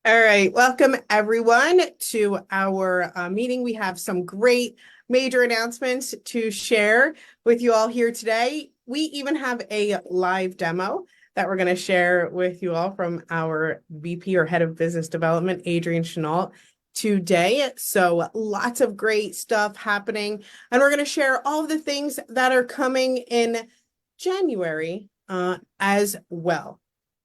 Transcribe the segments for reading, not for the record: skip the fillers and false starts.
All right, welcome everyone to our meeting. We have some great major announcements to share with you all here today. We even have a live demo that we're going to share with you all from our VP or Head of Business Development, Adrian Chenault, today. So lots of great stuff happening. And we're going to share all of the things that are coming in January as well.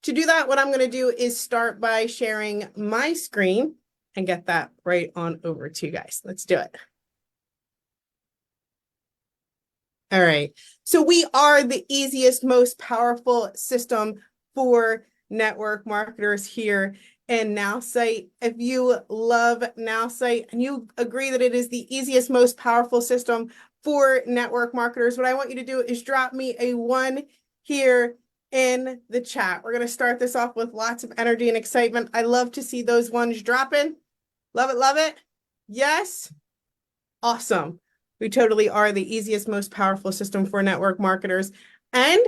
To do that, what I'm going to do is start by sharing my screen and get that right on over to you guys. Let's do it. All right. So we are the easiest, most powerful system for network marketers here in Nowsite. If you love Nowsite and you agree that it is the easiest, most powerful system for network marketers, what I want you to do is drop me a 1 here in the chat. We're going to start this off with lots of energy and excitement. I love to see those ones dropping. Love it, love it. Yes. Awesome. We totally are the easiest, most powerful system for network marketers. And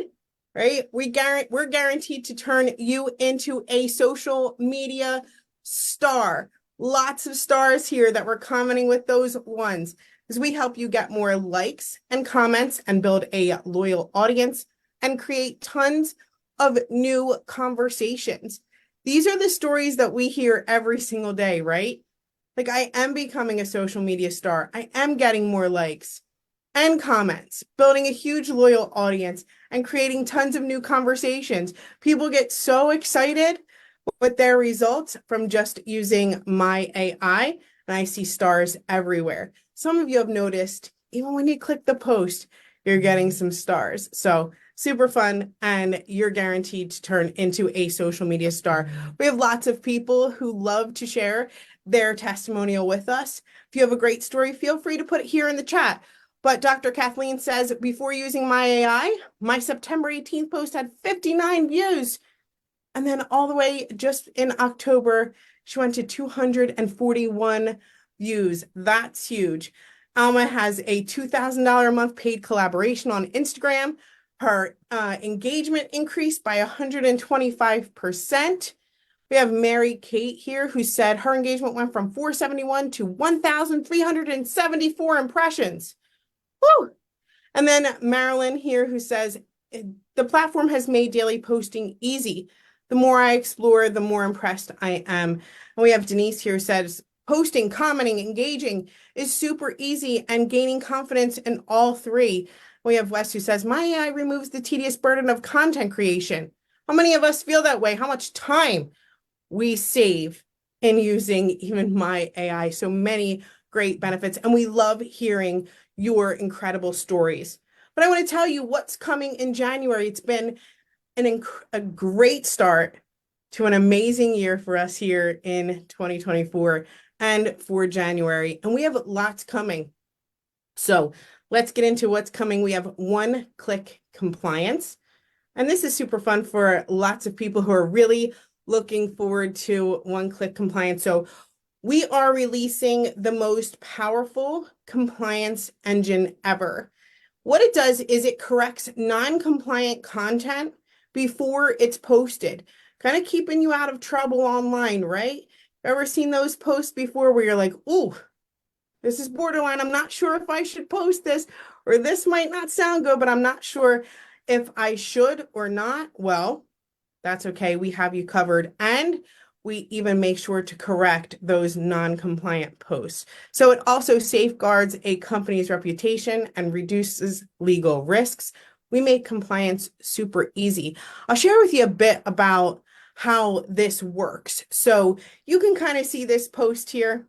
right, we're guaranteed to turn you into a social media star. Lots of stars here that we're commenting with those ones, because we help you get more likes and comments and build a loyal audience and create tons of new conversations. These are the stories that we hear every single day, right? Like, I am becoming a social media star. I am getting more likes and comments, building a huge loyal audience and creating tons of new conversations. People get so excited with their results from just using my AI, and I see stars everywhere. Some of you have noticed, even when you click the post, you're getting some stars. So super fun, and you're guaranteed to turn into a social media star. We have lots of people who love to share their testimonial with us. If you have a great story, feel free to put it here in the chat. But Dr. Kathleen says, before using my AI, my September 18th post had 59 views. And then all the way just in October, she went to 241 views. That's huge. Alma has a $2,000 a month paid collaboration on Instagram. Her engagement increased by 125%. We have Mary Kate here who said her engagement went from 471 to 1,374 impressions. Woo! And then Marilyn here who says, the platform has made daily posting easy. The more I explore, the more impressed I am. And we have Denise here who says, posting, commenting, engaging is super easy and gaining confidence in all three. We have Wes who says, my AI removes the tedious burden of content creation. How many of us feel that way? How much time we save in using even my AI? So many great benefits. And we love hearing your incredible stories. But I want to tell you what's coming in January. It's been a great start to an amazing year for us here in 2024 and for January. And we have lots coming. So let's get into what's coming. We have one-click compliance. And this is super fun for lots of people who are really looking forward to one-click compliance. So we are releasing the most powerful compliance engine ever. What it does is it corrects non-compliant content before it's posted, kind of keeping you out of trouble online, right? Ever seen those posts before where you're like, ooh, this is borderline. I'm not sure if I should post this, or this might not sound good, but I'm not sure if I should or not. Well, that's okay. We have you covered. And we even make sure to correct those non-compliant posts. So it also safeguards a company's reputation and reduces legal risks. We make compliance super easy. I'll share with you a bit about how this works. So you can kind of see this post here,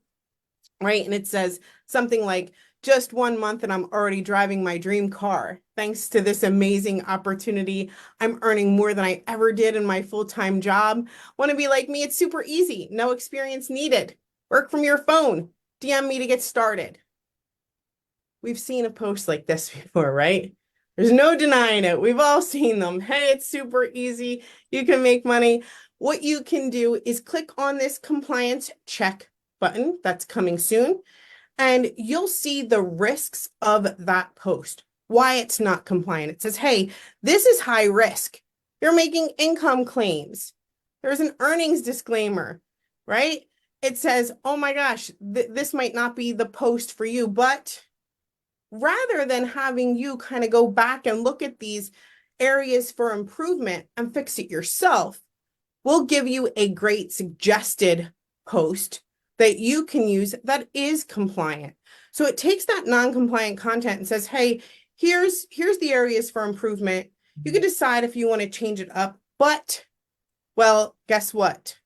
right? And it says something like, just 1 month and I'm already driving my dream car. Thanks to this amazing opportunity, I'm earning more than I ever did in my full-time job. Want to be like me? It's super easy. No experience needed. Work from your phone. DM me to get started. We've seen a post like this before, right? There's no denying it. We've all seen them. Hey, it's super easy. You can make money. What you can do is click on this compliance check button that's coming soon, and you'll see the risks of that post, why it's not compliant. It says, hey, this is high risk. You're making income claims. There's an earnings disclaimer. right? It says, oh my gosh, this might not be the post for you, but rather than having you kind of go back and look at these areas for improvement and fix it yourself, we'll give you a great suggested post that you can use that is compliant. So it takes that non-compliant content and says, hey, here's the areas for improvement. You can decide if you want to change it up, but, well, guess what?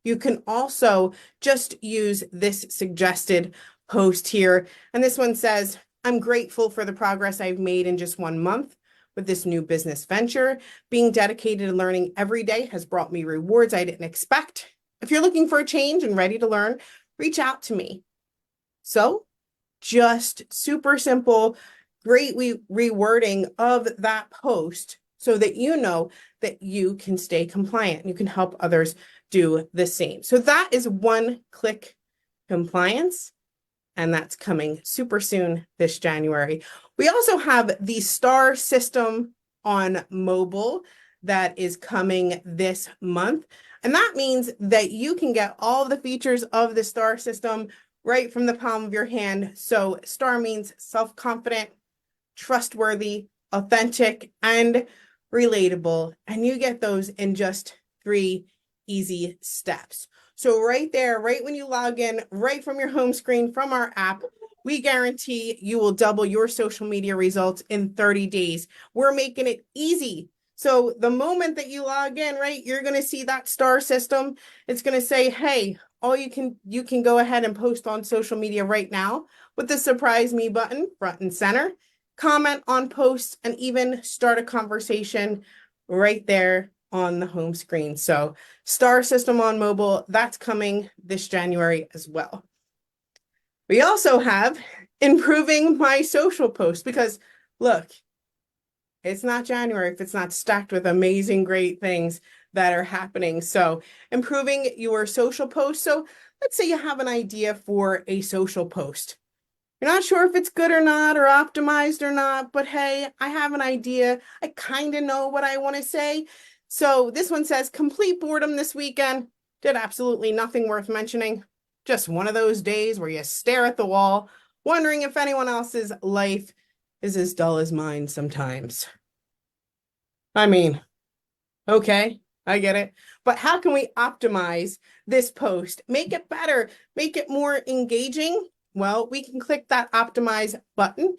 You can also just use this suggested post here. And this one says, I'm grateful for the progress I've made in just 1 month with this new business venture. Being dedicated to learning every day has brought me rewards I didn't expect. If you're looking for a change and ready to learn, reach out to me. So just super simple, great rewording of that post so that you know that you can stay compliant. You can help others do the same. So that is one-click compliance, and that's coming super soon this January. We also have the STAR system on mobile that is coming this month. And that means that you can get all the features of the STAR system right from the palm of your hand. So STAR means self-confident, trustworthy, authentic, and relatable. And you get those in just 3 easy steps. So right there, right when you log in, right from your home screen, from our app, we guarantee you will double your social media results in 30 days. We're making it easy. So the moment that you log in, right, you're going to see that STAR system. It's going to say, hey, you can go ahead and post on social media right now with the surprise me button front and center, comment on posts, and even start a conversation right there on the home screen. So STAR system on mobile, that's coming this January as well. We also have improving my social posts because look, it's not January if it's not stacked with amazing, great things that are happening. So improving your social posts. So let's say you have an idea for a social post. You're not sure if it's good or not or optimized or not, but hey, I have an idea. I kind of know what I want to say. So this one says, complete boredom this weekend. Did absolutely nothing worth mentioning. Just one of those days where you stare at the wall, wondering if anyone else's life is as dull as mine sometimes. I mean, okay, I get it. But how can we optimize this post? Make it better, make it more engaging? Well, we can click that optimize button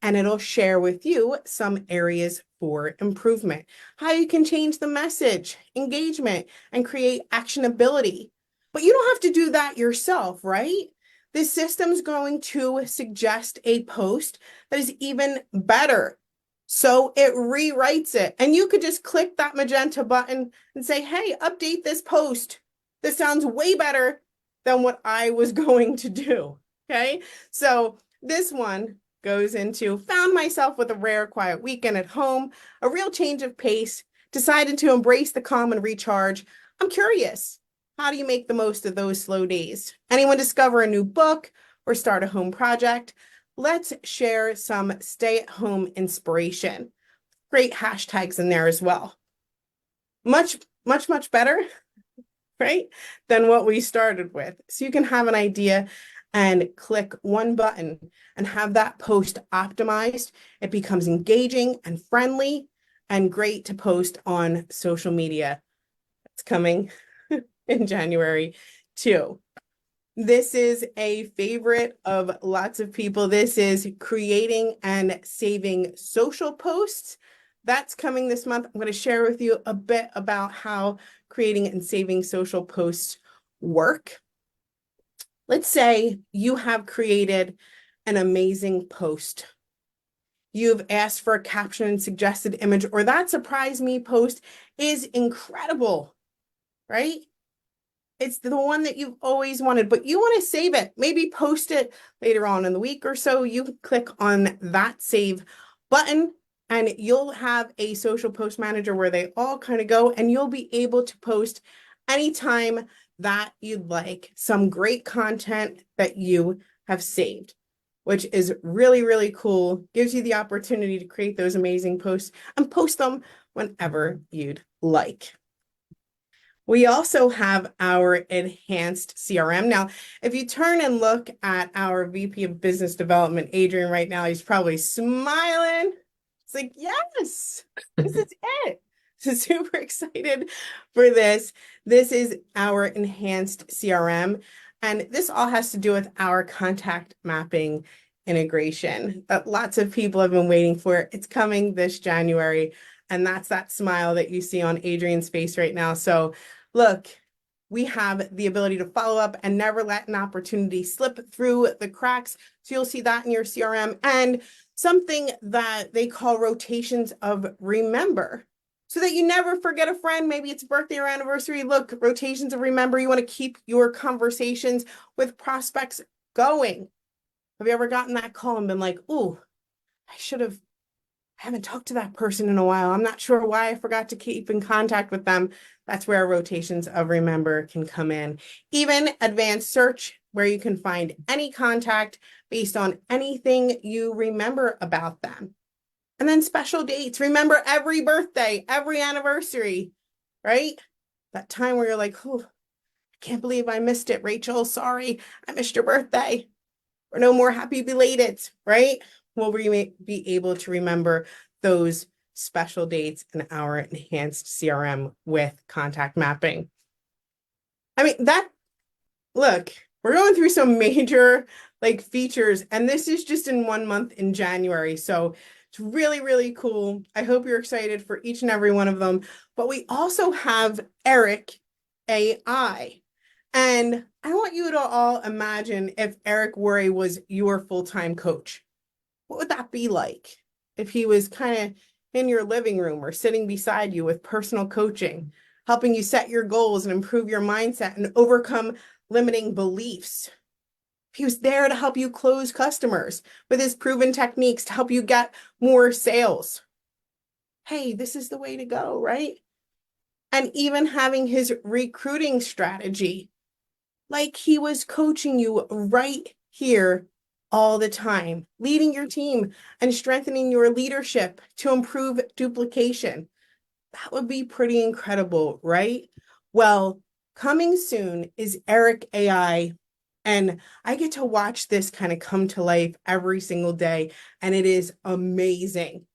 and it'll share with you some areas for improvement, how you can change the message, engagement, and create actionability. But you don't have to do that yourself, right? This system's going to suggest a post that is even better. So it rewrites it. And you could just click that magenta button and say, hey, update this post. This sounds way better than what I was going to do. Okay, so this one goes into found myself with a rare quiet weekend at home, a real change of pace, decided to embrace the calm and recharge. I'm curious, how do you make the most of those slow days? Anyone discover a new book or start a home project? Let's share some stay-at-home inspiration. Great hashtags in there as well. Much, much, much better, right, than what we started with. So you can have an idea and click one button and have that post optimized. It becomes engaging and friendly and great to post on social media. It's coming in January too. This is a favorite of lots of people. This is creating and saving social posts. That's coming this month. I'm going to share with you a bit about how creating and saving social posts work. Let's say you have created an amazing post. You've asked for a caption and suggested image, or that surprise me post is incredible, right? It's the one that you've always wanted, but you want to save it. Maybe post it later on in the week or so. You click on that save button and you'll have a social post manager where they all kind of go, and you'll be able to post anytime that you'd like some great content that you have saved, which is really, really cool. Gives you the opportunity to create those amazing posts and post them whenever you'd like. We also have our enhanced CRM. Now, if you turn and look at our VP of Business Development, Adrian, right now, he's probably smiling. It's like, yes, this is it. So super excited for this. This is our enhanced CRM. And this all has to do with our contact mapping integration that lots of people have been waiting for. It's coming this January. And that's that smile that you see on Adrian's face right now. So look, we have the ability to follow up and never let an opportunity slip through the cracks. So you'll see that in your CRM and something that they call rotations of remember so that you never forget a friend. Maybe it's birthday or anniversary. Look, rotations of remember. You want to keep your conversations with prospects going. Have you ever gotten that call and been like, "Ooh, I haven't talked to that person in a while. I'm not sure why I forgot to keep in contact with them." That's where rotations of remember can come in. Even advanced search, where you can find any contact based on anything you remember about them. And then special dates. Remember every birthday, every anniversary, right? That time where you're like, "Oh, I can't believe I missed it, Rachel. Sorry, I missed your birthday." Or no more happy belated, right? Will we be able to remember those special dates in our enhanced CRM with contact mapping? I mean, look, we're going through some major features, and this is just in 1 month in January. So it's really, really cool. I hope you're excited for each and every one of them. But we also have Eric AI. And I want you to all imagine if Eric Worre was your full-time coach. What would that be like if he was kind of in your living room or sitting beside you with personal coaching, helping you set your goals and improve your mindset and overcome limiting beliefs? He was there to help you close customers with his proven techniques to help you get more sales. Hey, this is the way to go, right? And even having his recruiting strategy, like he was coaching you right here all the time, leading your team and strengthening your leadership to improve duplication. That would be pretty incredible, right? Well, coming soon is Eric AI. And I get to watch this kind of come to life every single day. And it is amazing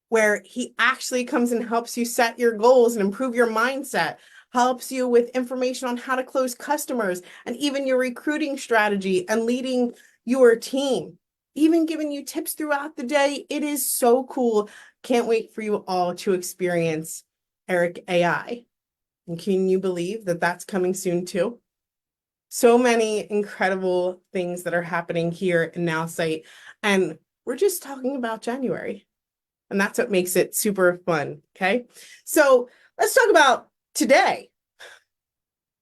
where he actually comes and helps you set your goals and improve your mindset, helps you with information on how to close customers and even your recruiting strategy and leading your team, even giving you tips throughout the day. It is so cool. Can't wait for you all to experience Eric AI. And can you believe that that's coming soon too? So many incredible things that are happening here in Nowsite. And we're just talking about January. And that's what makes it super fun. Okay. So let's talk about today.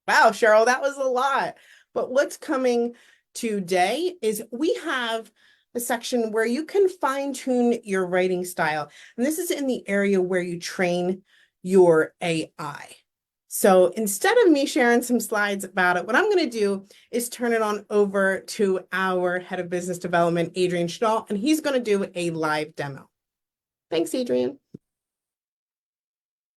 Wow, Cheryl, that was a lot. But what's coming today is we have a section where you can fine tune your writing style. And this is in the area where you train your AI. So instead of me sharing some slides about it, what I'm going to do is turn it on over to our head of business development, Adrian Schnahl, and he's going to do a live demo. Thanks, Adrian.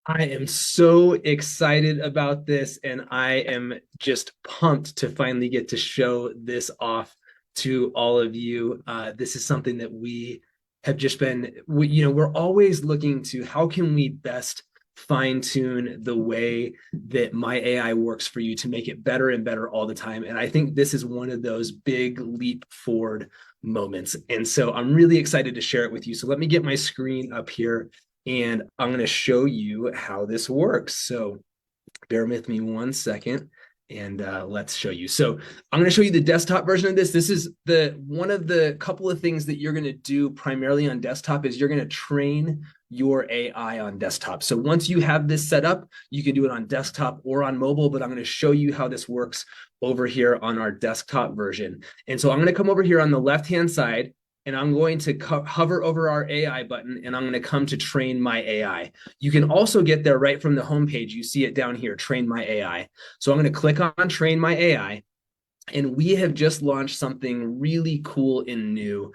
I am so excited about this, and I am just pumped to finally get to show this off to all of you. This is something that we have just been, we're always looking to how can we best fine tune the way that my AI works for you to make it better and better all the time. And I think this is one of those big leap forward moments. And so I'm really excited to share it with you. So let me get my screen up here and I'm going to show you how this works. So bear with me 1 second and let's show you. So I'm going to show you the desktop version of this. This is one of the couple of things that you're going to do primarily on desktop is you're going to train your AI on desktop. So once you have this set up, you can do it on desktop or on mobile, but I'm going to show you how this works over here on our desktop version. And so I'm going to come over here on the left-hand side and I'm going to hover over our AI button and I'm going to come to train my AI. You can also get there right from the homepage. You see it down here, train my AI. So I'm going to click on train my AI. And we have just launched something really cool and new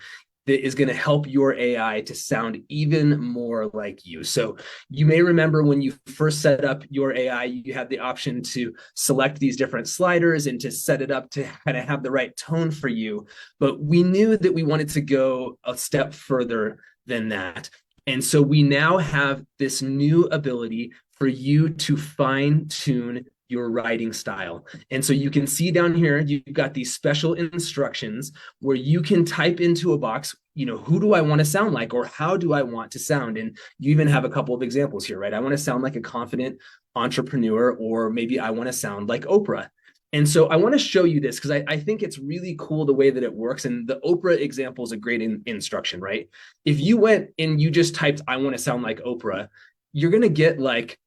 that is going to help your AI to sound even more like you. So you may remember when you first set up your AI, you had the option to select these different sliders and to set it up to kind of have the right tone for you. But we knew that we wanted to go a step further than that. And so we now have this new ability for you to fine tune your writing style. And so you can see down here, you've got these special instructions where you can type into a box, who do I want to sound like, or how do I want to sound? And you even have a couple of examples here, right? I want to sound like a confident entrepreneur, or maybe I want to sound like Oprah. And so I want to show you this because I think it's really cool the way that it works. And the Oprah example is a great instruction, right? If you went and you just typed, I want to sound like Oprah, you're going to get like,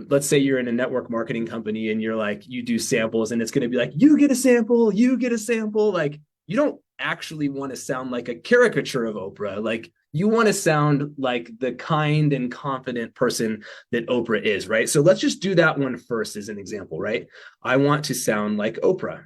let's say you're in a network marketing company and you're like, you do samples and it's going to be like, you get a sample, you get a sample. Like, you don't actually want to sound like a caricature of Oprah. Like, you want to sound like the kind and confident person that Oprah is, right? So let's just do that one first as an example, right? I want to sound like Oprah.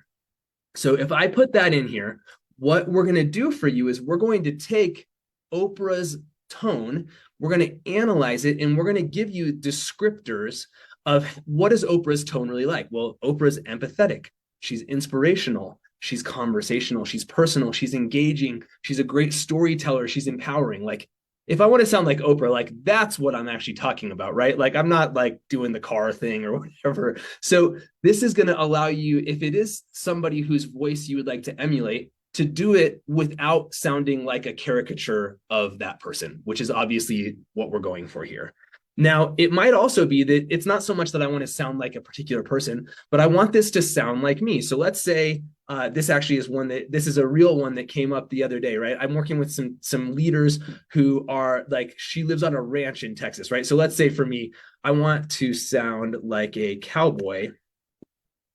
So if I put that in here, what we're going to do for you is we're going to take Oprah's tone, we're going to analyze it, and we're going to give you descriptors of what is Oprah's tone really like. Well, Oprah's empathetic, she's inspirational, she's conversational, she's personal, she's engaging, she's a great storyteller, she's empowering. Like, if I want to sound like Oprah, like, that's what I'm actually talking about, right? Like, I'm not like doing the car thing or whatever. So this is going to allow you, if it is somebody whose voice you would like to emulate, to do it without sounding like a caricature of that person, which is obviously what we're going for here. Now, it might also be that it's not so much that I want to sound like a particular person, but I want this to sound like me. So let's say this actually is this is a real one that came up the other day, right? I'm working with some leaders who are like, she lives on a ranch in Texas, right? So let's say for me, I want to sound like a cowboy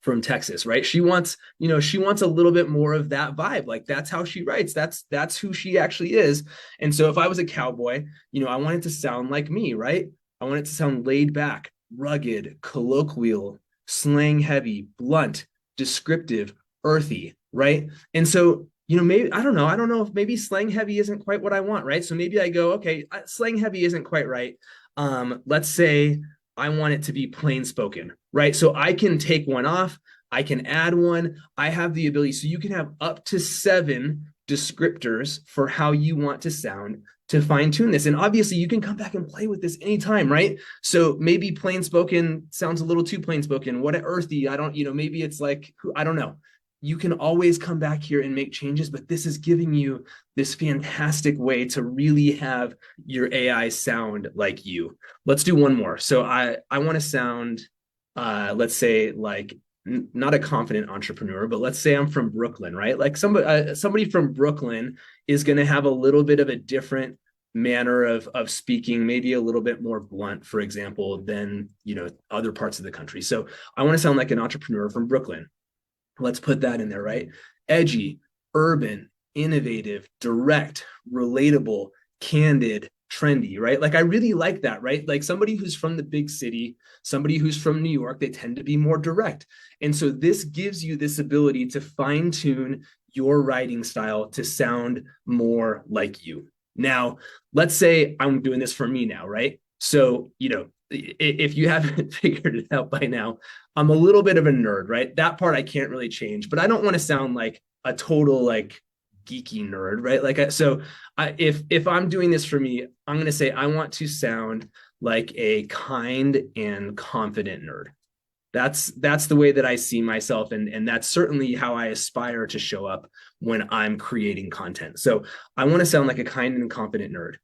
from Texas, right? She wants a little bit more of that vibe. Like, that's how she writes. That's who she actually is. And so if I was a cowboy, I want it to sound like me, right? I want it to sound laid back, rugged, colloquial, slang heavy, blunt, descriptive, earthy, right? And so, maybe, I don't know if maybe slang heavy isn't quite what I want, right? So maybe I go, okay, slang heavy isn't quite right. Let's say I want it to be plain spoken, right? So I can take one off, I can add one. I have the ability, so you can have up to 7 descriptors for how you want to sound to fine tune this. And obviously you can come back and play with this anytime, right? So maybe plain spoken sounds a little too plain spoken. What earthy, I don't, maybe it's like, I don't know. You can always come back here and make changes, but this is giving you this fantastic way to really have your AI sound like you. Let's do one more. So I want to sound, let's say, like, not a confident entrepreneur, but let's say I'm from Brooklyn, right? Like somebody from Brooklyn is going to have a little bit of a different manner of speaking, maybe a little bit more blunt, for example, than other parts of the country. So I want to sound like an entrepreneur from Brooklyn. Let's put that in there, right? Edgy, urban, innovative, direct, relatable, candid, trendy, right? Like, I really like that, right? Like, somebody who's from the big city, somebody who's from New York, they tend to be more direct. And so this gives you this ability to fine tune your writing style to sound more like you. Now, let's say I'm doing this for me now, right? So, if you haven't figured it out by now, I'm a little bit of a nerd, right? That part I can't really change, but I don't want to sound like a total like geeky nerd, right? Like, so if I'm doing this for me, I'm going to say I want to sound like a kind and confident nerd. That's the way that I see myself, and that's certainly how I aspire to show up when I'm creating content. So I want to sound like a kind and confident nerd,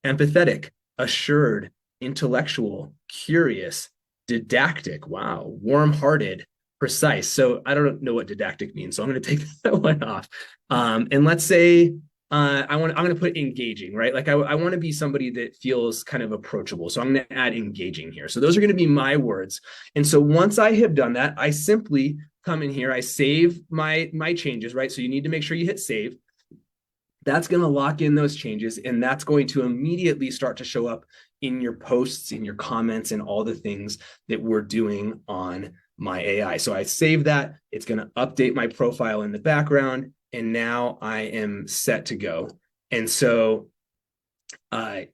empathetic, assured, intellectual, curious, didactic, wow, warm-hearted, precise. So I don't know what didactic means, so I'm going to take that one off. And let's say I'm going to put engaging, right? Like, I want to be somebody that feels kind of approachable. So I'm going to add engaging here. So those are going to be my words. And so once I have done that, I simply come in here, I save my changes, right? So you need to make sure you hit save. That's going to lock in those changes, and that's going to immediately start to show up in your posts, in your comments, and all the things that we're doing on my AI. So I save that. It's going to update my profile in the background, and now I am set to go. And so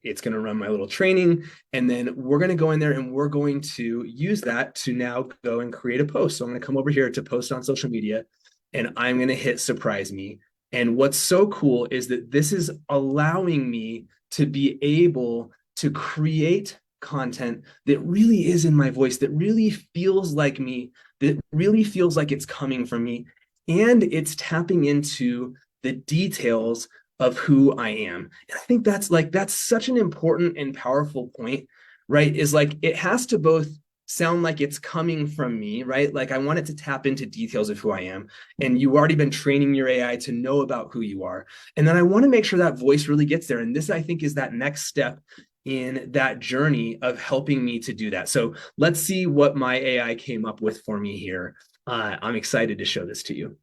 it's going to run my little training, and then we're going to go in there and we're going to use that to now go and create a post. So I'm going to come over here to post on social media, and I'm going to hit surprise me. And what's so cool is that this is allowing me to be able to create content that really is in my voice, that really feels like me, that really feels like it's coming from me, and it's tapping into the details of who I am. And I think that's such an important and powerful point, right? Is like it has to both sound like it's coming from me, right? Like I want it to tap into details of who I am. And you've already been training your AI to know about who you are. And then I want to make sure that voice really gets there. And this, I think, is that next step in that journey of helping me to do that. So let's see what my AI came up with for me here. I'm excited to show this to you.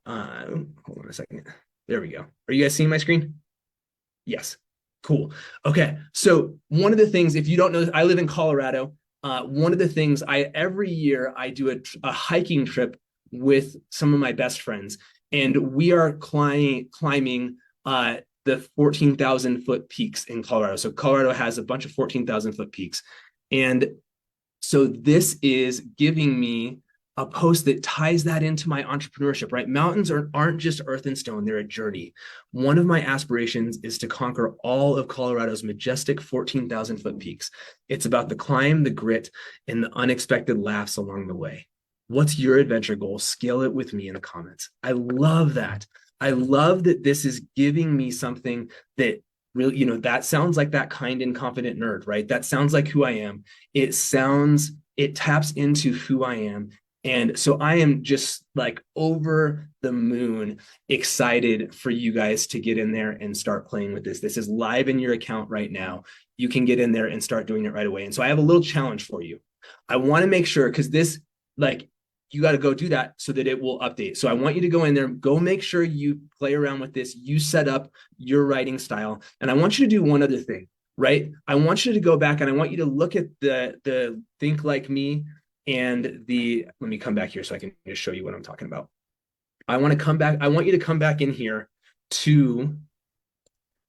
Hold on a second. There we go. Are you guys seeing my screen? Yes. Cool. Okay. So one of the things, if you don't know, I live in Colorado. One of the things every year I do a hiking trip with some of my best friends, and we are climbing the 14,000-foot peaks in Colorado. So Colorado has a bunch of 14,000-foot peaks. And so this is giving me a post that ties that into my entrepreneurship, right? Mountains aren't just earth and stone, they're a journey. One of my aspirations is to conquer all of Colorado's majestic 14,000-foot peaks. It's about the climb, the grit, and the unexpected laughs along the way. What's your adventure goal? Scale it with me in the comments. I love that. I love that this is giving me something that really, that sounds like that kind and confident nerd, right? That sounds like who I am. It taps into who I am. And so I am just like over the moon excited for you guys to get in there and start playing with this. This is live in your account right now. You can get in there and start doing it right away. And so I have a little challenge for you. I want to make sure, because this, like, you got to go do that so that it will update. So I want you to go in there, go make sure you play around with this. You set up your writing style. And I want you to do one other thing, right? I want you to go back and I want you to look at the Think Like Me and let me come back here so I can just show you what I'm talking about. I want you to come back in here to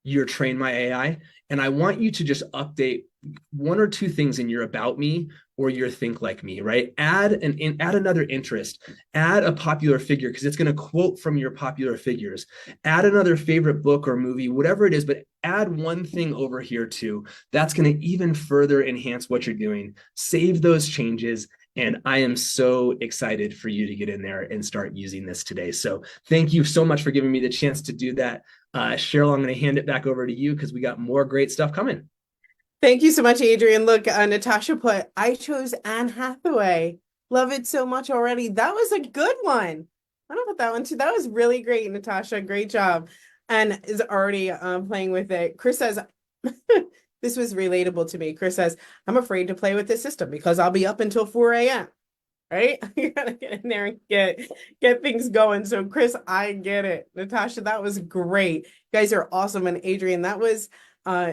your Train My AI, and I want you to just update one or two things in your About Me or your Think Like Me, right? Add another interest, add a popular figure, because it's going to quote from your popular figures. Add another favorite book or movie, whatever it is, but add one thing over here too. That's going to even further enhance what you're doing. Save those changes. And I am so excited for you to get in there and start using this today. So thank you so much for giving me the chance to do that. Cheryl, I'm going to hand it back over to you because we got more great stuff coming. Thank you so much, Adrian. Look, Natasha put, I chose Anne Hathaway. Love it so much already. That was a good one. I don't put that one too. That was really great, Natasha. Great job. And is already playing with it. Chris says, this was relatable to me. Chris says, I'm afraid to play with this system because I'll be up until 4 a.m. Right? You gotta get in there and get things going. So Chris, I get it. Natasha, that was great. You guys are awesome. And Adrian, that was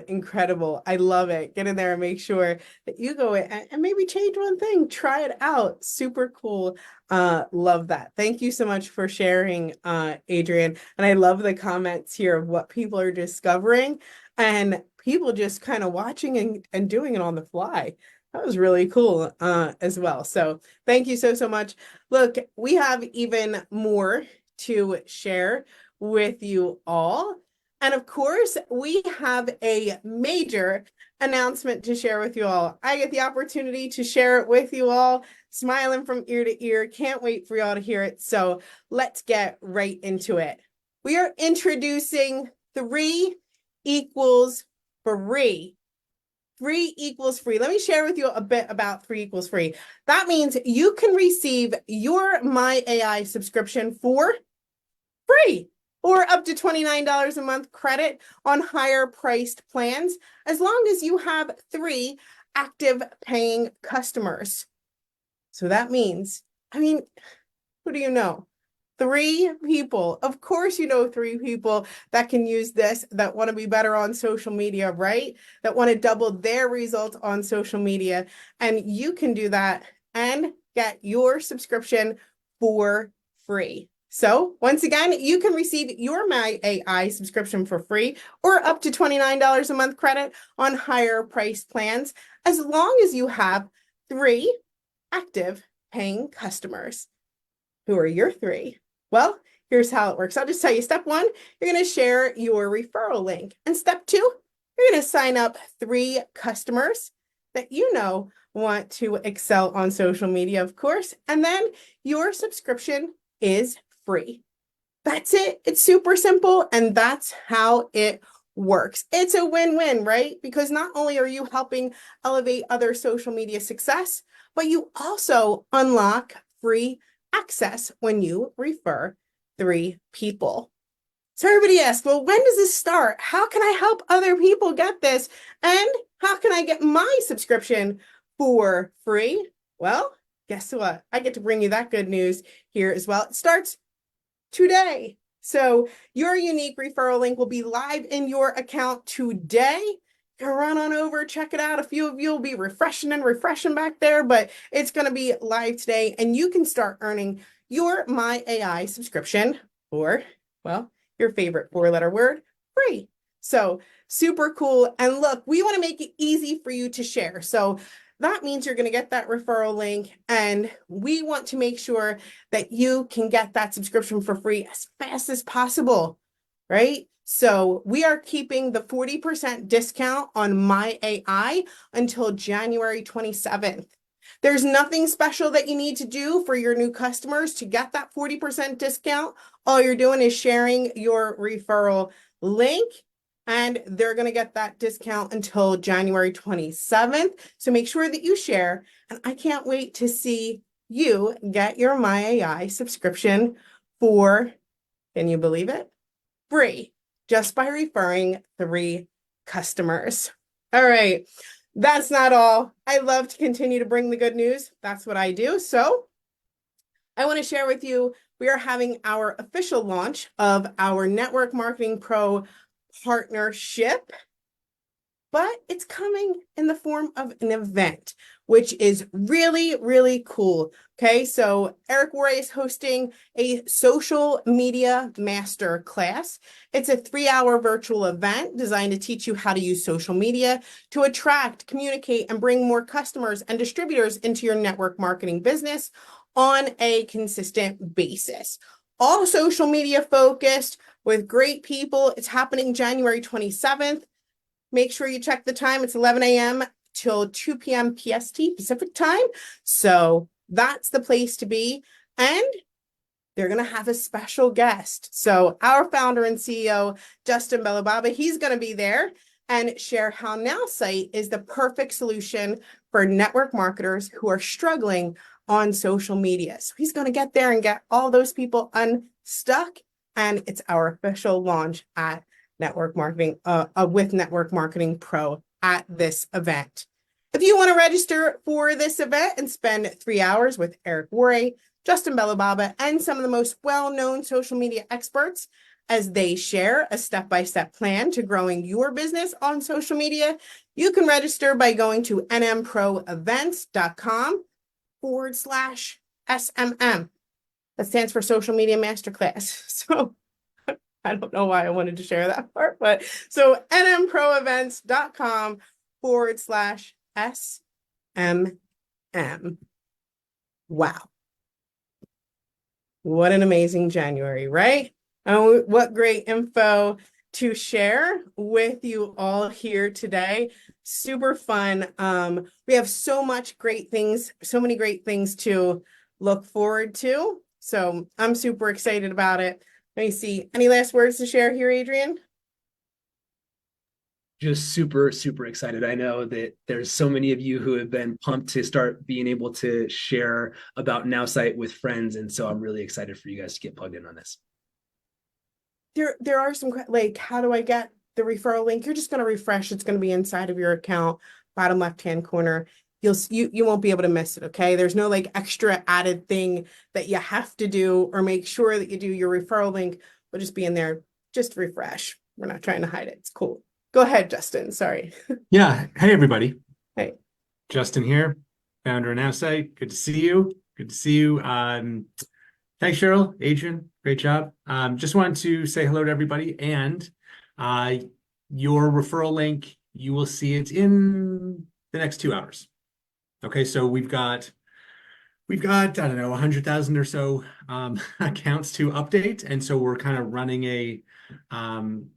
incredible. I love it. Get in there and make sure that you go in and maybe change one thing. Try it out. Super cool. Love that. Thank you so much for sharing, Adrian. And I love the comments here of what people are discovering and people just kind of watching and doing it on the fly. That was really cool as well. So thank you so much. Look, we have even more to share with you all. And of course, we have a major announcement to share with you all. I get the opportunity to share it with you all, smiling from ear to ear. Can't wait for y'all to hear it. So let's get right into it. We are introducing 3 equals free. 3 equals free. Let me share with you a bit about 3 equals free. That means you can receive your My AI subscription for free or up to $29 a month credit on higher priced plans, as long as you have 3 active paying customers. So that means, who do you know? 3 people. Of course, you know 3 people that can use this, that want to be better on social media, right? That want to double their results on social media. And you can do that and get your subscription for free. So once again, you can receive your My AI subscription for free or up to $29 a month credit on higher price plans as long as you have 3 active paying customers. Who are your 3? Well, here's how it works. I'll just tell you. Step 1, you're going to share your referral link. And step 2, you're going to sign up 3 customers that you know want to excel on social media, of course. And then your subscription is free. That's it. It's super simple. And that's how it works. It's a win-win, right? Because not only are you helping elevate other social media success, but you also unlock free access when you refer 3 people. So everybody asks, well, when does this start? How can I help other people get this? And how can I get my subscription for free? Well, guess what? I get to bring you that good news here as well. It starts today. So your unique referral link will be live in your account today. You run on over, check it out. A few of you will be refreshing back there, but it's going to be live today, and you can start earning your My AI subscription for, well, your favorite 4-letter word, free. So super cool. And look, we want to make it easy for you to share. So that means you're going to get that referral link, and we want to make sure that you can get that subscription for free as fast as possible, right? So we are keeping the 40% discount on My AI until January 27th. There's nothing special that you need to do for your new customers to get that 40% discount. All you're doing is sharing your referral link, and they're going to get that discount until January 27th. So make sure that you share. And I can't wait to see you get your My AI subscription for, can you believe it? Free, just by referring 3 customers. All right. That's not all. I love to continue to bring the good news. That's what I do. So I want to share with you, we are having our official launch of our Network Marketing Pro partnership, but it's coming in the form of an event, which is really, really cool. Okay, so Eric Cory is hosting a social media master class. It's a 3-hour virtual event designed to teach you how to use social media to attract, communicate, and bring more customers and distributors into your network marketing business on a consistent basis. All social media focused with great people. It's happening January 27th. Make sure you check the time. It's 11 a.m. till 2 p.m. PST, Pacific time. So that's the place to be. And they're going to have a special guest. So our founder and CEO, Justin Belobaba, he's going to be there and share how Nowsite is the perfect solution for network marketers who are struggling on social media. So he's going to get there and get all those people unstuck. And it's our official launch at Network Marketing with Network Marketing Pro at this event. If you want to register for this event and spend 3 hours with Eric Cory, Justin Belobaba, and some of the most well-known social media experts as they share a step-by-step plan to growing your business on social media, you can register by going to nmproevents.com/SMM. That stands for Social Media Masterclass. So I don't know why I wanted to share that part, but so nmproevents.com/SMM. Wow. What an amazing January, right? Oh, what great info to share with you all here today. Super fun. We have so much great things, so many great things to look forward to. So I'm super excited about it. Let me see. Any last words to share here, Adrian? Just super, super excited. I know that there's so many of you who have been pumped to start being able to share about Nowsite with friends. And so I'm really excited for you guys to get plugged in on this. There are some, like, how do I get the referral link? You're just going to refresh. It's going to be inside of your account, bottom left-hand corner. You won't be able to miss it, okay? There's no like extra added thing that you have to do, or make sure that you do. Your referral link will just be in there. Just refresh. We're not trying to hide it. It's cool. Go ahead, Justin. Sorry. Yeah. Hey, everybody. Hey. Justin here, founder of Nowsite. Good to see you. Good to see you. Thanks, Cheryl. Adrian, great job. Just wanted to say hello to everybody. And uh, your referral link, you will see it in the next 2 hours. Okay, so we've got, I don't know, 100,000 or so accounts to update. And so we're kind of running um,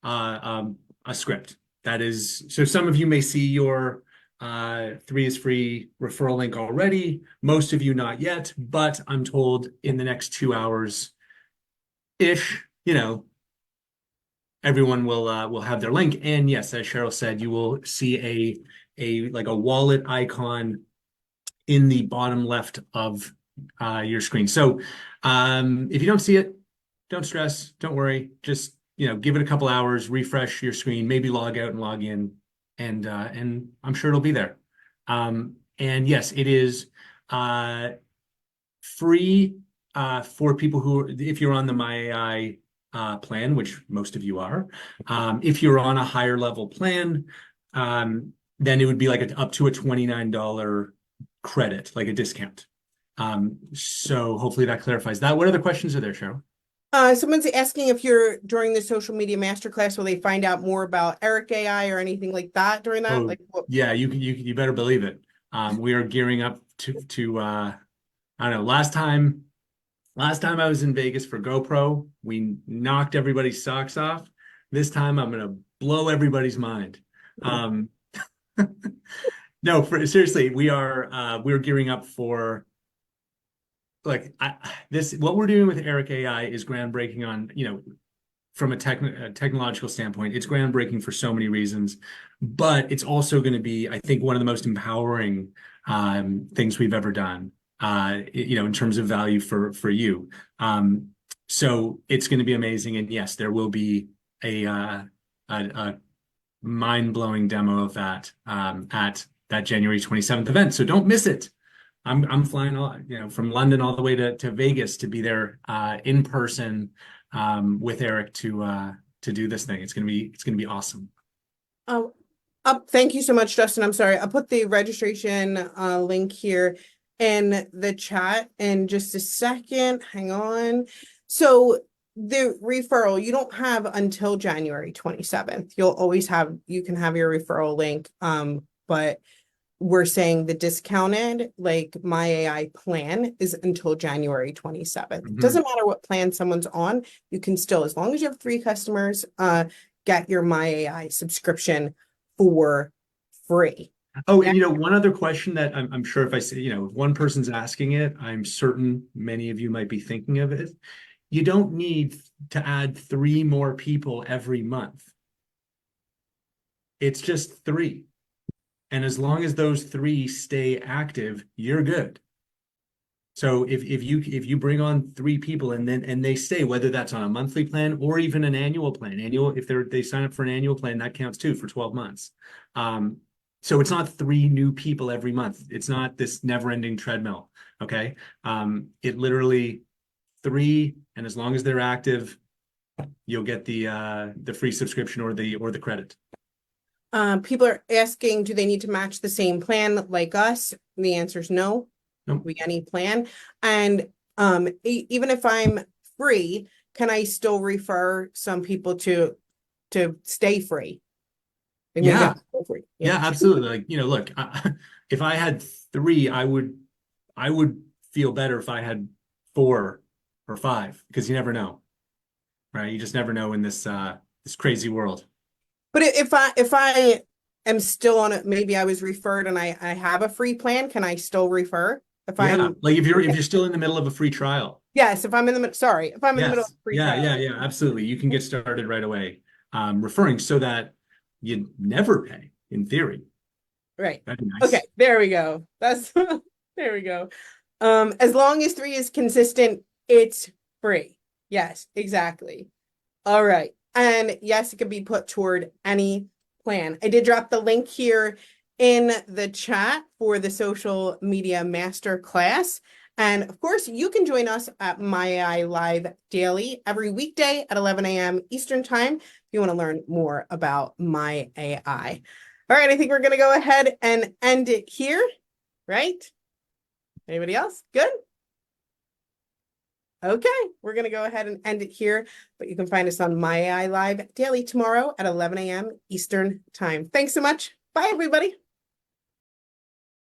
a script that is, so some of you may see your 3 is free referral link already. Most of you not yet, but I'm told in the next 2 hours ish, everyone will have their link. And yes, as Cheryl said, you will see a like a wallet icon in the bottom left of your screen. So if you don't see it, don't stress, don't worry. Just give it a couple hours, refresh your screen, maybe log out and log in, and I'm sure it'll be there. And yes, it is free for people who, if you're on the My AI plan, which most of you are. If you're on a higher level plan, then it would be like up to a $29 credit, like a discount. So hopefully that clarifies that. What other questions are there, Cheryl? Someone's asking if you're during the social media masterclass, will they find out more about Eric AI or anything like that during that? Oh, Like, what? yeah, you better believe it. We are gearing up to I don't know, last time I was in Vegas for GoPro, we knocked everybody's socks off. This time I'm gonna blow everybody's mind. Um, no, seriously, we're gearing up for like this. What we're doing with Eric AI is groundbreaking on, from a technological standpoint. It's groundbreaking for so many reasons, but it's also going to be, I think, one of the most empowering things we've ever done. In terms of value for you. So it's going to be amazing, and yes, there will be a mind-blowing demo of that at that January 27th event. So don't miss it. I'm flying from London all the way to Vegas to be there in person with Eric to do this thing. It's gonna be awesome. Oh, thank you so much, Justin. I'm sorry. I'll put the registration link here in the chat in just a second. Hang on. So the referral, you don't have until January 27th. You can have your referral link. But we're saying the discounted, like My AI plan, is until January 27th. Doesn't matter what plan someone's on, you can still, as long as you have 3 customers, get your My AI subscription for free. Oh, and one other question that I'm sure if I say, if one person's asking it, I'm certain many of you might be thinking of it. You don't need to add 3 more people every month. It's just 3. And as long as those 3 stay active, you're good. So if you bring on 3 people and they stay, whether that's on a monthly plan or even an annual plan, if they sign up for an annual plan, that counts too for 12 months. So it's not 3 new people every month. It's not this never-ending treadmill. Okay. It literally 3, and as long as they're active, you'll get the free subscription or the credit. People are asking, do they need to match the same plan like us? The answer is no. Nope. We any plan. And even if I'm free, can I still refer some people to stay free? Yeah. Free. Yeah, absolutely. Like, look, if I had 3, I would feel better if I had 4 or 5, because you never know, right? You just never know in this crazy world. But if I am still on it, maybe I was referred and I have a free plan, can I still refer? Like if you're still in the middle of a free trial. Yes, if I'm in the middle, sorry, if I'm in the middle of a free trial. Yeah, absolutely. You can get started right away, referring so that you never pay, in theory. Right. That'd be nice. Okay, there we go. There we go. As long as 3 is consistent, it's free. Yes, exactly. All right. And yes, it can be put toward any plan. I did drop the link here in the chat for the social media master class. And of course, you can join us at My AI Live Daily every weekday at 11 a.m. Eastern Time if you want to learn more about My AI. All right, I think we're going to go ahead and end it here, right? Anybody else? Good? Okay, we're going to go ahead and end it here, but you can find us on My AI Live daily tomorrow at 11 a.m. Eastern Time. Thanks so much. Bye, everybody.